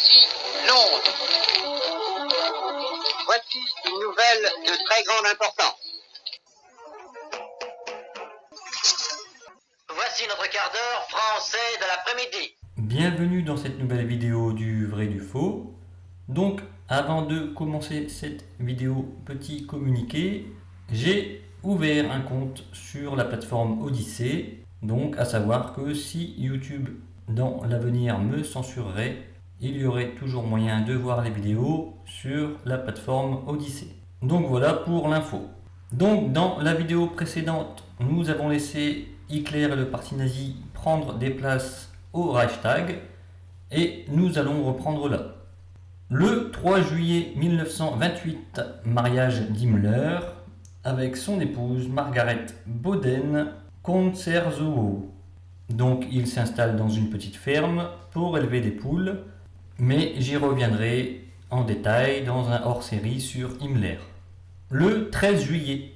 Voici Londres. Voici une nouvelle de très grande importance. Voici notre quart d'heure français de l'après-midi. Bienvenue dans cette nouvelle vidéo du vrai du faux. Donc avant de commencer cette vidéo, petit communiqué, j'ai ouvert un compte sur la plateforme Odyssée. Donc à savoir que si YouTube dans l'avenir me censurerait, il y aurait toujours moyen de voir les vidéos sur la plateforme Odyssée. Donc voilà pour l'info. Donc dans la vidéo précédente, nous avons laissé Hitler et le parti nazi prendre des places au Reichstag et nous allons reprendre là. Le 3 juillet 1928, mariage d'Himmler avec son épouse Margaret Boden-Concerzow. Donc il s'installe dans une petite ferme pour élever des poules, mais j'y reviendrai en détail dans un hors-série sur Himmler. Le 13 juillet,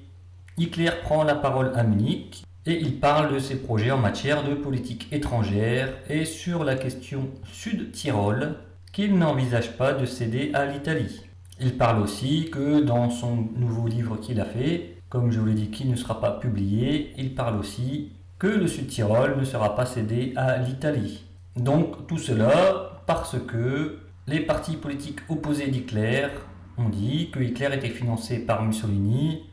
Hitler prend la parole à Munich et il parle de ses projets en matière de politique étrangère et sur la question Sud-Tyrol qu'il n'envisage pas de céder à l'Italie. Il parle aussi que dans son nouveau livre qu'il a fait, comme je vous l'ai dit qui ne sera pas publié, il parle aussi que le Sud-Tyrol ne sera pas cédé à l'Italie. Donc tout cela parce que les partis politiques opposés d'Hitler ont dit que Hitler était financé par Mussolini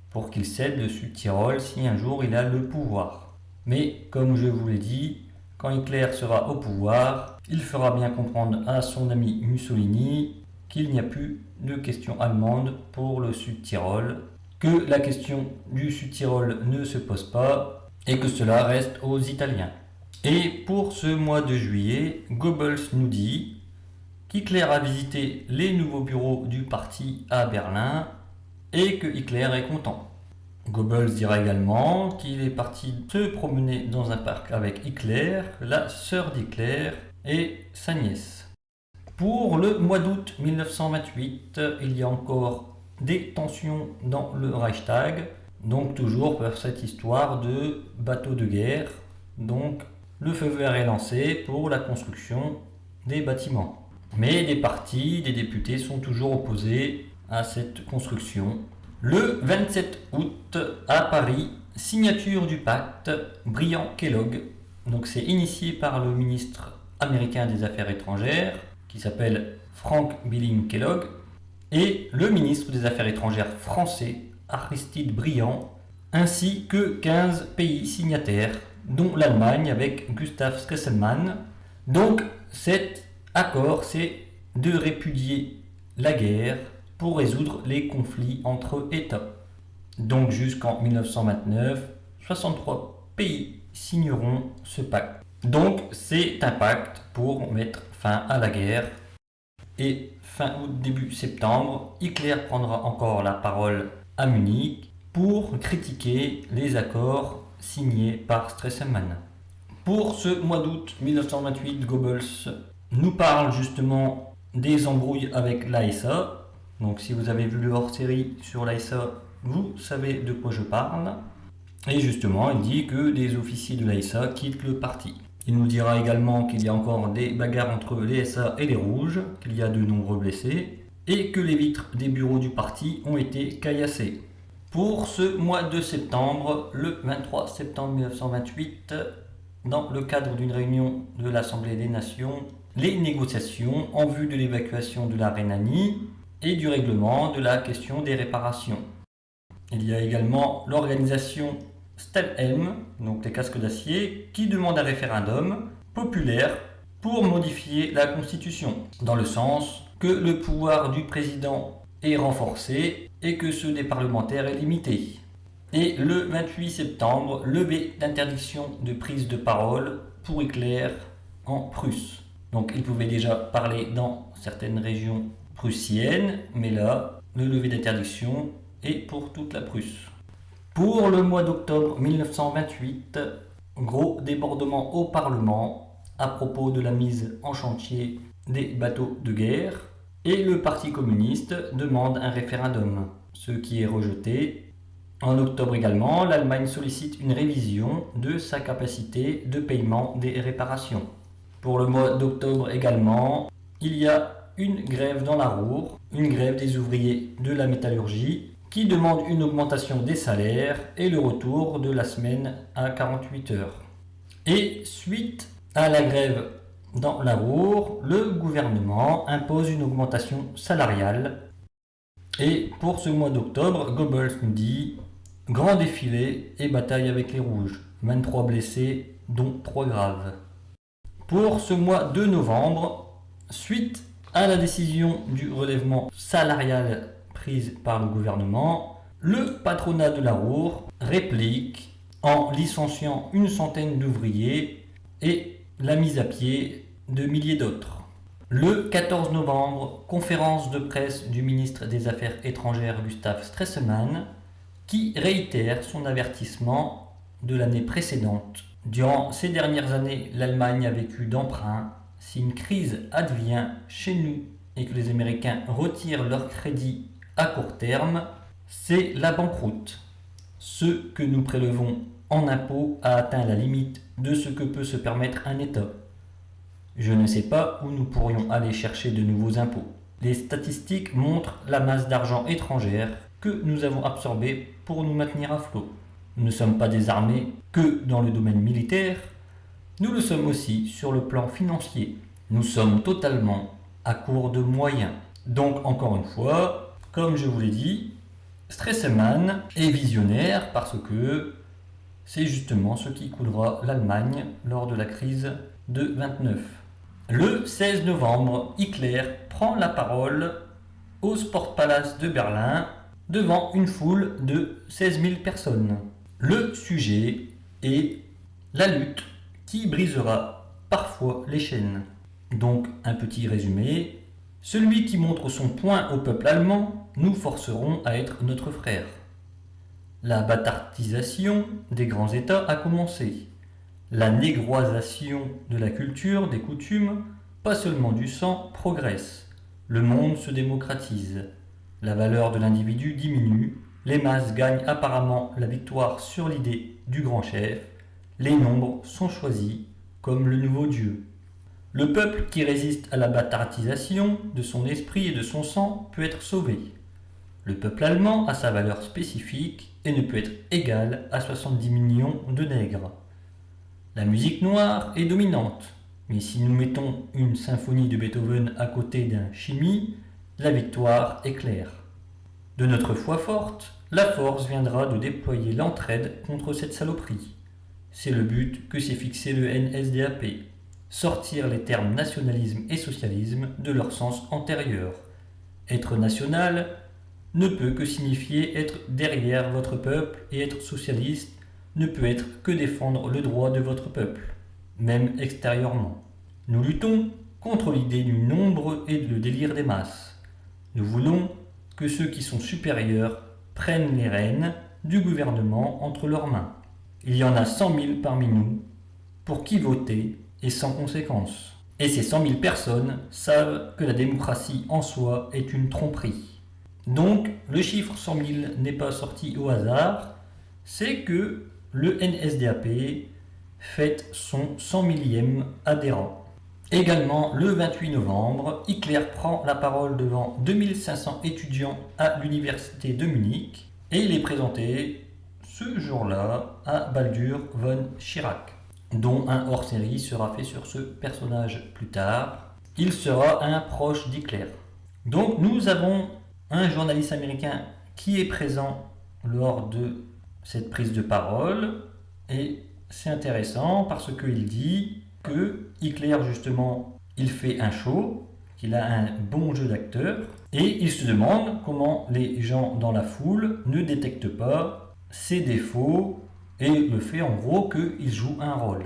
pour qu'il cède le Sud-Tyrol si un jour il a le pouvoir. Mais comme je vous l'ai dit, quand Hitler sera au pouvoir, il fera bien comprendre à son ami Mussolini qu'il n'y a plus de question allemande pour le Sud-Tyrol, que la question du Sud-Tyrol ne se pose pas et que cela reste aux Italiens. Et pour ce mois de juillet, Goebbels nous dit qu'Hitler a visité les nouveaux bureaux du parti à Berlin et que Hitler est content. Goebbels dira également qu'il est parti se promener dans un parc avec Hitler, la sœur d'Hitler et sa nièce. Pour le mois d'août 1928, il y a encore des tensions dans le Reichstag, donc toujours pour cette histoire de bateau de guerre. Donc le feu vert est lancé pour la construction des bâtiments. Mais des partis, des députés sont toujours opposés à cette construction. Le 27 août, à Paris, signature du pacte Briand-Kellogg. Donc c'est initié par le ministre américain des Affaires étrangères, qui s'appelle Frank Billing Kellogg, et le ministre des Affaires étrangères français, Aristide Briand, ainsi que 15 pays signataires, dont l'Allemagne avec Gustav Stresemann. Donc cet accord, c'est de répudier la guerre pour résoudre les conflits entre États. Donc jusqu'en 1929, 63 pays signeront ce pacte. Donc c'est un pacte pour mettre fin à la guerre. Et fin août, début septembre, Hitler prendra encore la parole à Munich pour critiquer les accords signés par Stresemann. Pour ce mois d'août 1928, Goebbels nous parle justement des embrouilles avec l'ASA. Donc si vous avez vu le hors-série sur l'ASA, vous savez de quoi je parle. Et justement, il dit que des officiers de l'ASA quittent le parti. Il nous dira également qu'il y a encore des bagarres entre les SA et les Rouges, qu'il y a de nombreux blessés, et que les vitres des bureaux du parti ont été caillassées. Pour ce mois de septembre, le 23 septembre 1928, dans le cadre d'une réunion de l'Assemblée des Nations, les négociations en vue de l'évacuation de la Rhénanie et du règlement de la question des réparations. Il y a également l'organisation Stahlhelm, donc les casques d'acier, qui demande un référendum populaire pour modifier la Constitution, dans le sens que le pouvoir du président est renforcé et que ceux des parlementaires est limité. Et le 28 septembre, levée d'interdiction de prise de parole pour Hitler en Prusse. Donc il pouvait déjà parler dans certaines régions prussiennes, mais là, le levé d'interdiction est pour toute la Prusse. Pour le mois d'octobre 1928, gros débordement au Parlement à propos de la mise en chantier des bateaux de guerre et le Parti communiste demande un référendum, ce qui est rejeté. En octobre également, l'Allemagne sollicite une révision de sa capacité de paiement des réparations. Pour le mois d'octobre également, il y a une grève dans la Ruhr, une grève des ouvriers de la métallurgie, qui demande une augmentation des salaires et le retour de la semaine à 48 heures. Et suite à la grève dans la Ruhr, le gouvernement impose une augmentation salariale. Et pour ce mois d'octobre, Goebbels nous dit « Grand défilé et bataille avec les rouges, 23 blessés, dont 3 graves ». Pour ce mois de novembre, suite à la décision du relèvement salarial prise par le gouvernement, le patronat de la Ruhr réplique en licenciant une centaine d'ouvriers et la mise à pied de milliers d'autres. Le 14 novembre, conférence de presse du ministre des Affaires étrangères Gustav Stresemann qui réitère son avertissement de l'année précédente. Durant ces dernières années, l'Allemagne a vécu d'emprunts. Si une crise advient chez nous et que les Américains retirent leur crédit à court terme, c'est la banqueroute. Ce que nous prélevons en impôts a atteint la limite de ce que peut se permettre un État. Je ne sais pas où nous pourrions aller chercher de nouveaux impôts. Les statistiques montrent la masse d'argent étrangère que nous avons absorbée pour nous maintenir à flot. Nous ne sommes pas désarmés que dans le domaine militaire, nous le sommes aussi sur le plan financier. Nous sommes totalement à court de moyens. Donc encore une fois, comme je vous l'ai dit, Stresemann est visionnaire parce que c'est justement ce qui coulera l'Allemagne lors de la crise de 29. Le 16 novembre, Hitler prend la parole au Sportpalast de Berlin devant une foule de 16 000 personnes. Le sujet est la lutte qui brisera parfois les chaînes. Donc un petit résumé, celui qui montre son poing au peuple allemand, nous forcerons à être notre frère. La bâtardisation des grands États a commencé. La négroisation de la culture, des coutumes, pas seulement du sang, progresse. Le monde se démocratise. La valeur de l'individu diminue. Les masses gagnent apparemment la victoire sur l'idée du grand chef. Les nombres sont choisis comme le nouveau Dieu. Le peuple qui résiste à la bâtardisation de son esprit et de son sang peut être sauvé. Le peuple allemand a sa valeur spécifique et ne peut être égal à 70 millions de nègres. La musique noire est dominante, mais si nous mettons une symphonie de Beethoven à côté d'un Chimie, la victoire est claire. De notre foi forte, la force viendra de déployer l'entraide contre cette saloperie. C'est le but que s'est fixé le NSDAP, sortir les termes nationalisme et socialisme de leur sens antérieur. Être national ne peut que signifier être derrière votre peuple et être socialiste ne peut être que défendre le droit de votre peuple, même extérieurement. Nous luttons contre l'idée du nombre et le délire des masses. Nous voulons que ceux qui sont supérieurs prennent les rênes du gouvernement entre leurs mains. Il y en a 100 000 parmi nous pour qui voter est sans conséquence. Et ces 100 000 personnes savent que la démocratie en soi est une tromperie. Donc le chiffre 100 000 n'est pas sorti au hasard, c'est que le NSDAP fête son 100 millième adhérent. Également, le 28 novembre, Hitler prend la parole devant 2500 étudiants à l'université de Munich et il est présenté ce jour-là à Baldur von Schirach, dont un hors-série sera fait sur ce personnage plus tard. Il sera un proche d'Hitler. Donc nous avons un journaliste américain qui est présent lors de cette prise de parole et c'est intéressant parce qu'il dit que Hitler justement il fait un show, qu'il a un bon jeu d'acteur et il se demande comment les gens dans la foule ne détectent pas ses défauts et le fait en gros qu'il joue un rôle.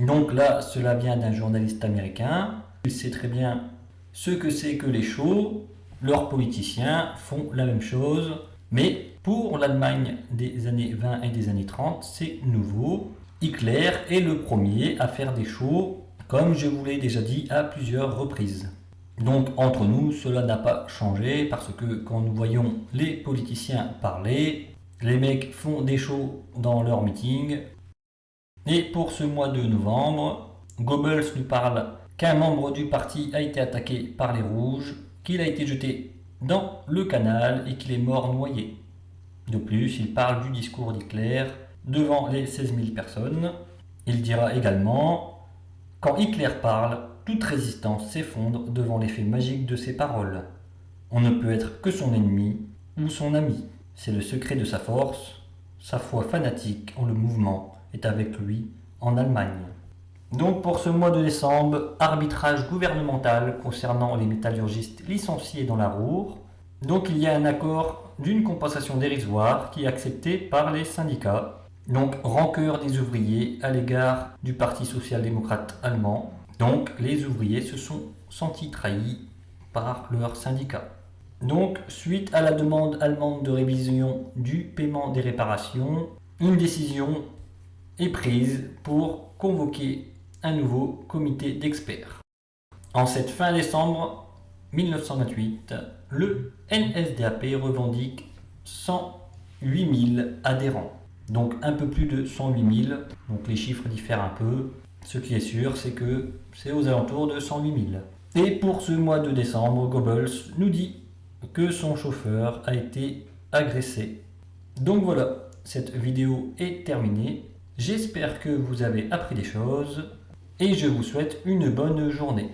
Donc là cela vient d'un journaliste américain, il sait très bien ce que c'est que les shows, leurs politiciens font la même chose, mais pour l'Allemagne des années 20 et des années 30, c'est nouveau. Hitler est le premier à faire des shows, comme je vous l'ai déjà dit à plusieurs reprises. Donc entre nous, cela n'a pas changé, parce que quand nous voyons les politiciens parler, les mecs font des shows dans leurs meetings. Et pour ce mois de novembre, Goebbels nous parle qu'un membre du parti a été attaqué par les rouges, qu'il a été jeté dans le canal et qu'il est mort noyé. De plus, il parle du discours d'Hitler devant les 16 000 personnes. Il dira également « Quand Hitler parle, toute résistance s'effondre devant l'effet magique de ses paroles. On ne peut être que son ennemi ou son ami. C'est le secret de sa force. Sa foi fanatique en le mouvement est avec lui en Allemagne. » Donc pour ce mois de décembre, arbitrage gouvernemental concernant les métallurgistes licenciés dans la Ruhr. Donc il y a un accord d'une compensation dérisoire qui est acceptée par les syndicats. Donc rancœur des ouvriers à l'égard du Parti social-démocrate allemand. Donc les ouvriers se sont sentis trahis par leurs syndicats. Donc suite à la demande allemande de révision du paiement des réparations, une décision est prise pour convoquer un nouveau comité d'experts. En cette fin décembre 1928, le NSDAP revendique 108 000 adhérents. Donc un peu plus de 108 000, donc les chiffres diffèrent un peu. Ce qui est sûr, c'est que c'est aux alentours de 108 000. Et pour ce mois de décembre, Goebbels nous dit que son chauffeur a été agressé. Donc voilà, cette vidéo est terminée. J'espère que vous avez appris des choses et je vous souhaite une bonne journée.